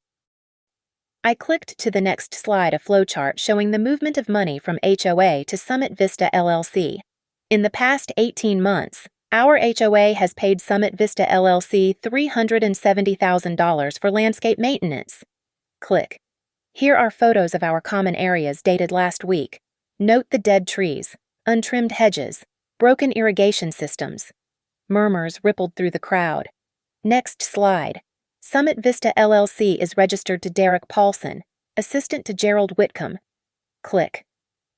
[SPEAKER 1] I clicked to the next slide, a flowchart showing the movement of money from HOA to Summit Vista LLC. In the past 18 months, our HOA has paid Summit Vista LLC $370,000 for landscape maintenance. Click. Here are photos of our common areas dated last week. Note the dead trees, untrimmed hedges, broken irrigation systems. Murmurs rippled through the crowd. Next slide. Summit Vista LLC is registered to Derek Paulson, assistant to Gerald Whitcomb. Click.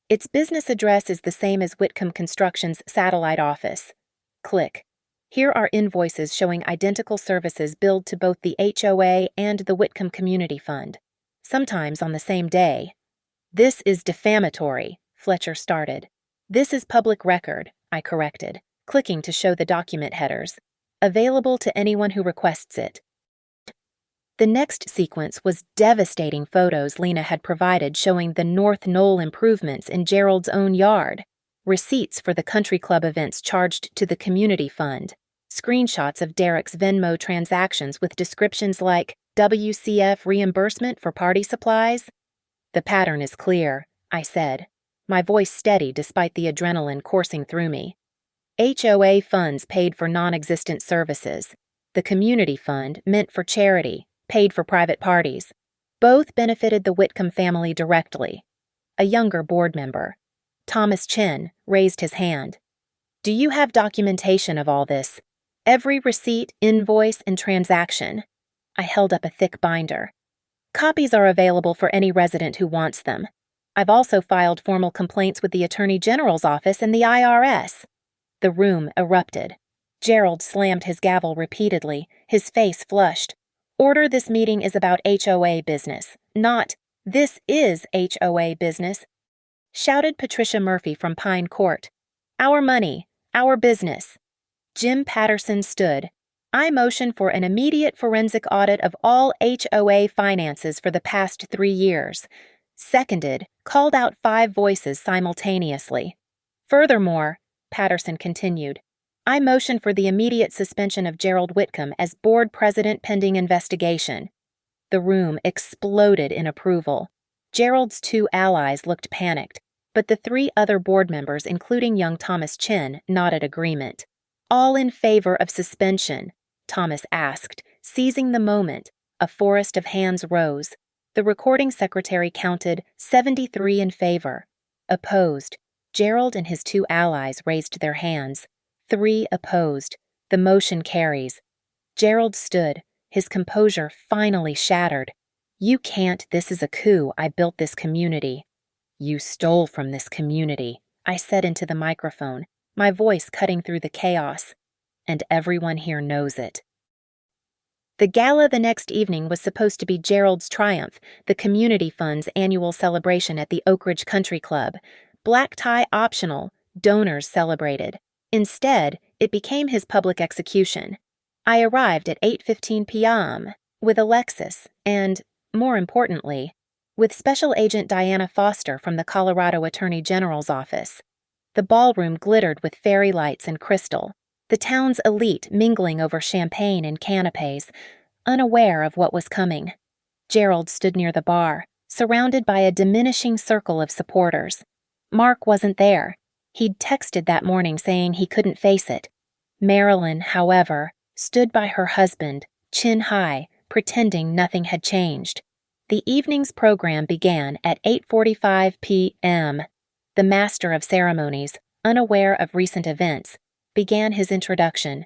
[SPEAKER 1] Its business address is the same as Whitcomb Construction's satellite office. Click. Here are invoices showing identical services billed to both the HOA and the Whitcomb Community Fund, sometimes on the same day. This is defamatory, Fletcher started. This is public record, I corrected, clicking to show the document headers. Available to anyone who requests it. The next sequence was devastating photos Lena had provided showing the North Knoll improvements in Gerald's own yard, receipts for the country club events charged to the community fund, screenshots of Derek's Venmo transactions with descriptions like WCF reimbursement for party supplies. The pattern is clear, I said, my voice steady despite the adrenaline coursing through me. HOA funds paid for non-existent services. The community fund, meant for charity, paid for private parties. Both benefited the Whitcomb family directly. A younger board member, Thomas Chin, raised his hand. Do you have documentation of all this? Every receipt, invoice, and transaction. I held up a thick binder. Copies are available for any resident who wants them. I've also filed formal complaints with the Attorney General's office and the IRS. The room erupted. Gerald slammed his gavel repeatedly, his face flushed. Order, this meeting is about HOA business, not this is HOA business, shouted Patricia Murphy from Pine Court. Our money, our business. Jim Patterson stood. I motion for an immediate forensic audit of all HOA finances for the past 3 years. Seconded, called out 5 voices simultaneously. Furthermore, Patterson continued, I motion for the immediate suspension of Gerald Whitcomb as board president pending investigation. The room exploded in approval. Gerald's 2 allies looked panicked, but the 3 other board members, including young Thomas Chin, nodded agreement. All in favor of suspension? Thomas asked, seizing the moment. A forest of hands rose. The recording secretary counted 73 in favor. Opposed. Gerald and his 2 allies raised their hands. 3 opposed. The motion carries. Gerald stood, his composure finally shattered. You can't, this is a coup. I built this community. You stole from this community, I said into the microphone, my voice cutting through the chaos. And everyone here knows it. The gala the next evening was supposed to be Gerald's triumph, the community fund's annual celebration at the Oak Ridge Country Club. Black tie optional, donors celebrated. Instead, it became his public execution. I arrived at 8:15 p.m. with Alexis and, more importantly, with Special Agent Diana Foster from the Colorado Attorney General's office. The ballroom glittered with fairy lights and crystal, the town's elite mingling over champagne and canapes, unaware of what was coming. Gerald stood near the bar, surrounded by a diminishing circle of supporters. Mark wasn't there. He'd texted that morning saying he couldn't face it. Marilyn, however, stood by her husband, chin high, pretending nothing had changed. The evening's program began at 8:45 p.m. The master of ceremonies, unaware of recent events, began his introduction.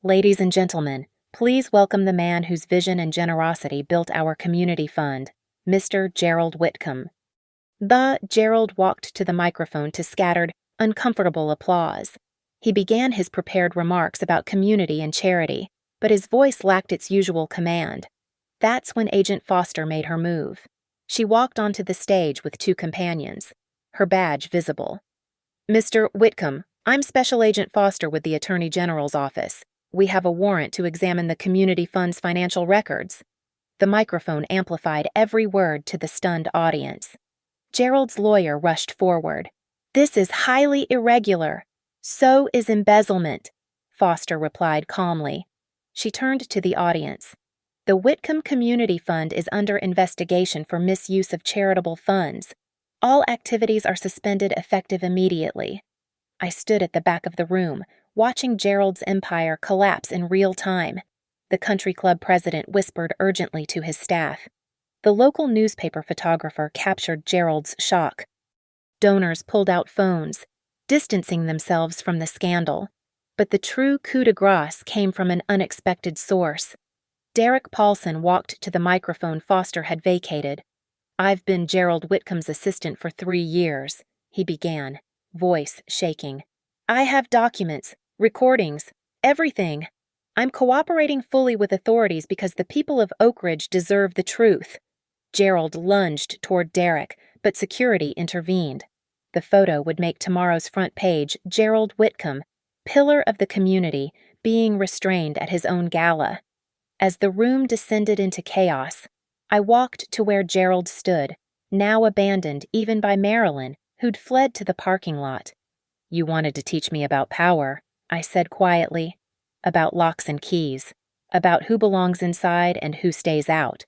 [SPEAKER 1] Ladies and gentlemen, please welcome the man whose vision and generosity built our community fund, Mr. Gerald Whitcomb. Gerald walked to the microphone to scattered, uncomfortable applause. He began his prepared remarks about community and charity, but his voice lacked its usual command. That's when Agent Foster made her move. She walked onto the stage with 2 companions, her badge visible. Mr. Whitcomb, I'm Special Agent Foster with the Attorney General's office. We have a warrant to examine the community fund's financial records. The microphone amplified every word to the stunned audience. Gerald's lawyer rushed forward. This is highly irregular. So is embezzlement, Foster replied calmly. She turned to the audience. The Whitcomb Community Fund is under investigation for misuse of charitable funds. All activities are suspended effective immediately. I stood at the back of the room, watching Gerald's empire collapse in real time. The country club president whispered urgently to his staff. The local newspaper photographer captured Gerald's shock. Donors pulled out phones, distancing themselves from the scandal. But the true coup de grace came from an unexpected source. Derek Paulson walked to the microphone Foster had vacated. "I've been Gerald Whitcomb's assistant for 3 years," he began, voice shaking. "I have documents, recordings, everything. I'm cooperating fully with authorities because the people of Oak Ridge deserve the truth." Gerald lunged toward Derek, but security intervened. The photo would make tomorrow's front page: Gerald Whitcomb, pillar of the community, being restrained at his own gala. As the room descended into chaos, I walked to where Gerald stood, now abandoned even by Marilyn, who'd fled to the parking lot. "You wanted to teach me about power," I said quietly. "About locks and keys. About who belongs inside and who stays out."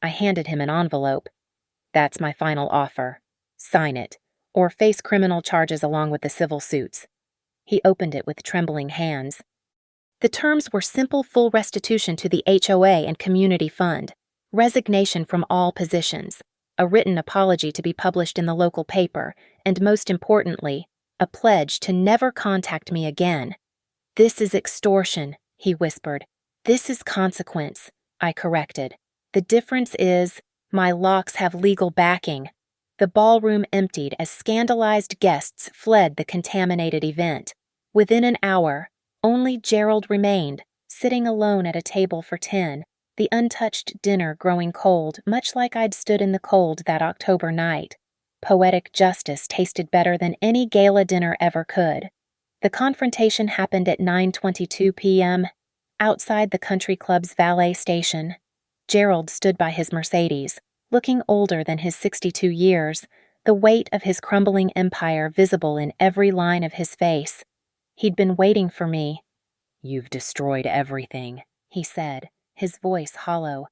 [SPEAKER 1] I handed him an envelope. "That's my final offer. Sign it, or face criminal charges along with the civil suits." He opened it with trembling hands. The terms were simple full restitution to the HOA and community fund, resignation from all positions, a written apology to be published in the local paper, and most importantly, a pledge to never contact me again. "This is extortion," he whispered. "This is consequence," I corrected. "The difference is, my locks have legal backing." The ballroom emptied as scandalized guests fled the contaminated event. Within an hour, only Gerald remained, sitting alone at a table for 10, the untouched dinner growing cold, much like I'd stood in the cold that October night. Poetic justice tasted better than any gala dinner ever could. The confrontation happened at 9:22 p.m., outside the country club's valet station. Gerald stood by his Mercedes, looking older than his 62 years, the weight of his crumbling empire visible in every line of his face. He'd been waiting for me. "You've destroyed everything," he said, his voice hollow.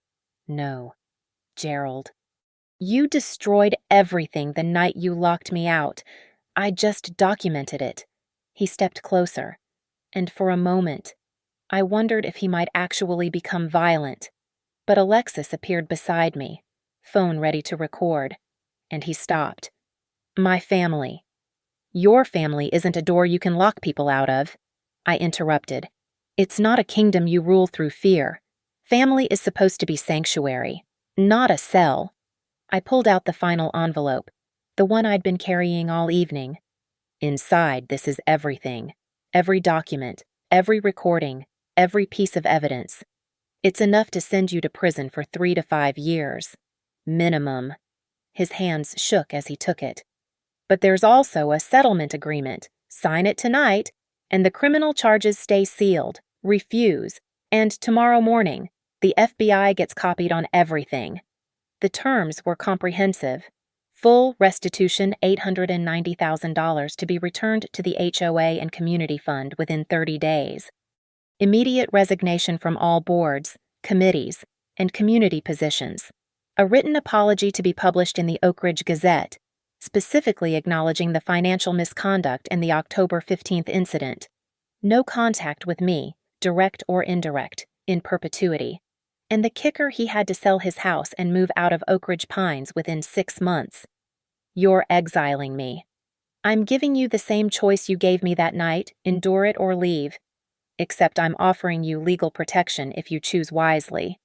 [SPEAKER 1] "No, Gerald. You destroyed everything the night you locked me out. I just documented it." He stepped closer, and for a moment, I wondered if he might actually become violent. But Alexis appeared beside me, phone ready to record, and he stopped. "My family. Your family isn't a door you can lock people out of," I interrupted. "It's not a kingdom you rule through fear. Family is supposed to be sanctuary, not a cell." I pulled out the final envelope, the one I'd been carrying all evening. "Inside, this is everything. Every document, every recording, every piece of evidence. It's enough to send you to prison for 3 to 5 years. Minimum." His hands shook as he took it. "But there's also a settlement agreement. Sign it tonight, and the criminal charges stay sealed. Refuse, and tomorrow morning, the FBI gets copied on everything." The terms were comprehensive. Full restitution $890,000 to be returned to the HOA and community fund within 30 days. Immediate resignation from all boards, committees, and community positions. A written apology to be published in the Oak Ridge Gazette, specifically acknowledging the financial misconduct in the October 15th incident. No contact with me, direct or indirect, in perpetuity. And the kicker, he had to sell his house and move out of Oak Ridge Pines within 6 months. "You're exiling me. I'm giving you the same choice you gave me that night, endure it or leave. Except I'm offering you legal protection if you choose wisely."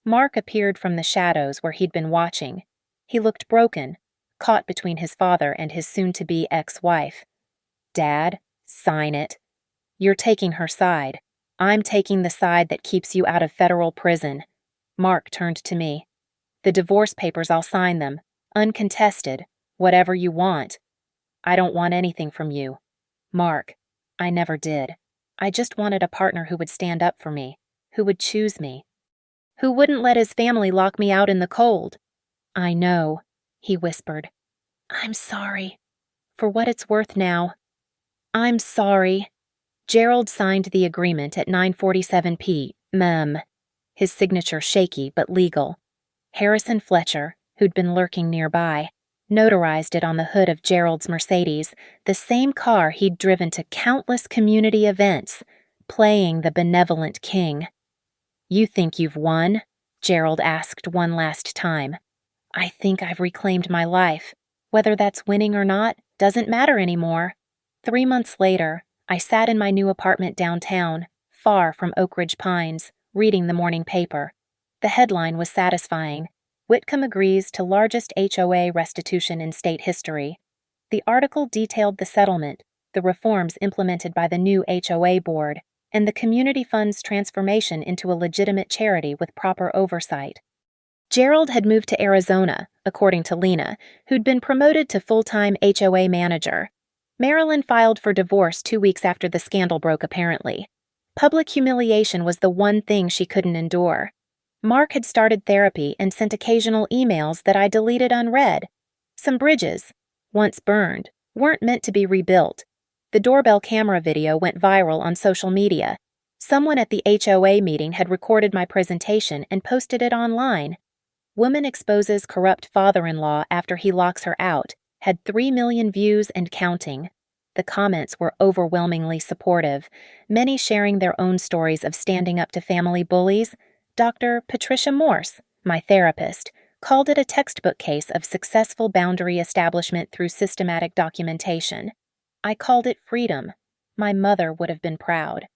[SPEAKER 1] Mark appeared from the shadows where he'd been watching. He looked broken, caught between his father and his soon-to-be ex-wife. "Dad, sign it. You're taking her side. I'm taking the side that keeps you out of federal prison." Mark turned to me. "The divorce papers, I'll sign them. Uncontested. Whatever you want. I don't want anything from you. Mark, I never did. I just wanted a partner who would stand up for me, who would choose me, who wouldn't let his family lock me out in the cold." "I know," he whispered. "I'm sorry. For what it's worth now. I'm sorry." Gerald signed the agreement at 9:47 p.m. his signature shaky but legal. Harrison Fletcher, who'd been lurking nearby, notarized it on the hood of Gerald's Mercedes, the same car he'd driven to countless community events, playing the benevolent king. "You think you've won?" Gerald asked one last time. "I think I've reclaimed my life. Whether that's winning or not doesn't matter anymore." 3 months later, I sat in my new apartment downtown, far from Oak Ridge Pines, reading the morning paper. The headline was satisfying. Whitcomb agrees to largest HOA restitution in state history. The article detailed the settlement, the reforms implemented by the new HOA board, and the community fund's transformation into a legitimate charity with proper oversight. Gerald had moved to Arizona, according to Lena, who'd been promoted to full-time HOA manager. Marilyn filed for divorce 2 weeks after the scandal broke, apparently. Public humiliation was the one thing she couldn't endure. Mark had started therapy and sent occasional emails that I deleted unread. Some bridges, once burned, weren't meant to be rebuilt. The doorbell camera video went viral on social media. Someone at the HOA meeting had recorded my presentation and posted it online. "Woman exposes corrupt father-in-law after he locks her out," had 3 million views and counting. The comments were overwhelmingly supportive, many sharing their own stories of standing up to family bullies. Dr. Patricia Morse, my therapist, called it a textbook case of successful boundary establishment through systematic documentation. I called it freedom. My mother would have been proud.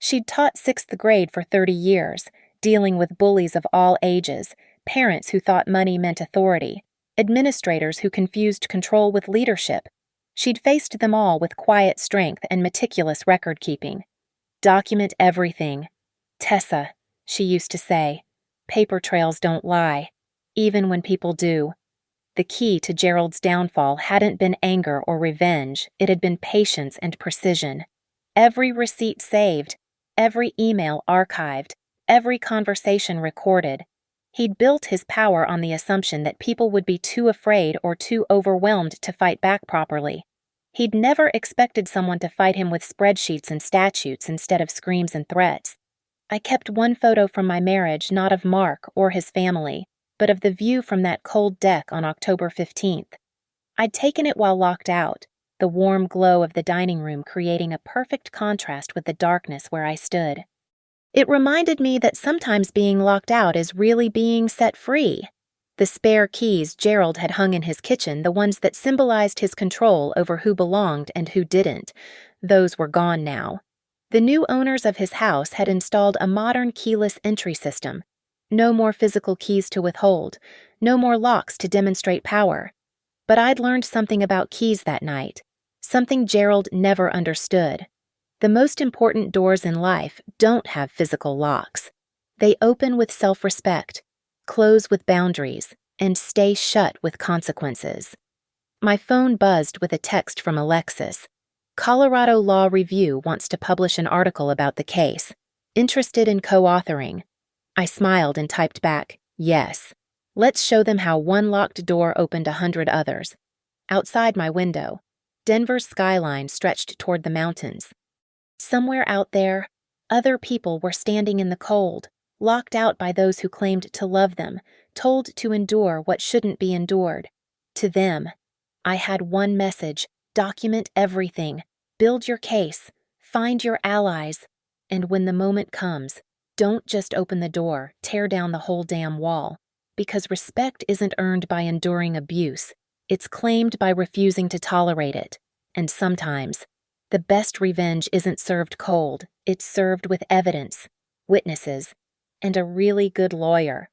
[SPEAKER 1] She'd taught 6th grade for 30 years, dealing with bullies of all ages, parents who thought money meant authority, administrators who confused control with leadership. She'd faced them all with quiet strength and meticulous record-keeping. "Document everything. Tessa," she used to say, "paper trails don't lie, even when people do." The key to Gerald's downfall hadn't been anger or revenge, it had been patience and precision. Every receipt saved, every email archived, every conversation recorded. He'd built his power on the assumption that people would be too afraid or too overwhelmed to fight back properly. He'd never expected someone to fight him with spreadsheets and statutes instead of screams and threats. I kept one photo from my marriage, not of Mark or his family, but of the view from that cold deck on October 15th. I'd taken it while locked out, the warm glow of the dining room creating a perfect contrast with the darkness where I stood. It reminded me that sometimes being locked out is really being set free. The spare keys Gerald had hung in his kitchen, the ones that symbolized his control over who belonged and who didn't, those were gone now. The new owners of his house had installed a modern keyless entry system. No more physical keys to withhold, no more locks to demonstrate power. But I'd learned something about keys that night, something Gerald never understood. The most important doors in life don't have physical locks. They open with self-respect, close with boundaries, and stay shut with consequences. My phone buzzed with a text from Alexis. "Colorado Law Review wants to publish an article about the case. Interested in co-authoring?" I smiled and typed back, "Yes. Let's show them how one locked door opened 100 others." Outside my window, Denver's skyline stretched toward the mountains. Somewhere out there, other people were standing in the cold, locked out by those who claimed to love them, told to endure what shouldn't be endured. To them, I had one message: document everything, build your case, find your allies, and when the moment comes, don't just open the door, tear down the whole damn wall, because respect isn't earned by enduring abuse, it's claimed by refusing to tolerate it, and sometimes, the best revenge isn't served cold, it's served with evidence, witnesses, and a really good lawyer.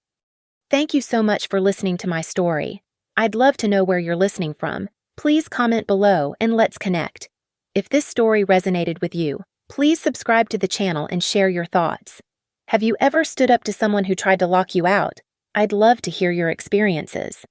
[SPEAKER 1] Thank you so much for listening to my story. I'd love to know where you're listening from. Please comment below and let's connect. If this story resonated with you, please subscribe to the channel and share your thoughts. Have you ever stood up to someone who tried to lock you out? I'd love to hear your experiences.